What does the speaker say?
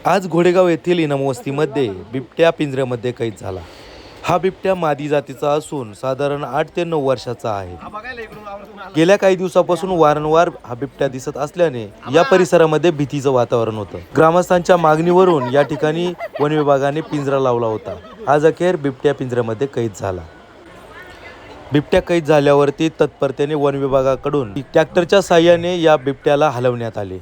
आज घोडेगाव येथील इनामवस्तीमध्ये बिबट्या पिंजऱ्यामध्ये कैद झाला। हा बिबट्या मादी जातीचा असून साधारण 8 ते 9 वर्षाचा आहे। गेल्या काही दिवसापासून वारंवार हा बिबट्या दिसत असल्याने या परिसरामध्ये भीतीचं वातावरण होतं। ग्रामस्थांच्या मागणीवरून या ठिकाणी वन विभागाने पिंजरा लावला होता। आज अखेर बिबट्या पिंजऱ्यामध्ये कैद झाला। बिबट्या कैद झाल्यावरती तत्परतेने वन विभागाकडून ट्रॅक्टरच्या साहाय्याने या बिबट्याला हलवण्यात आले।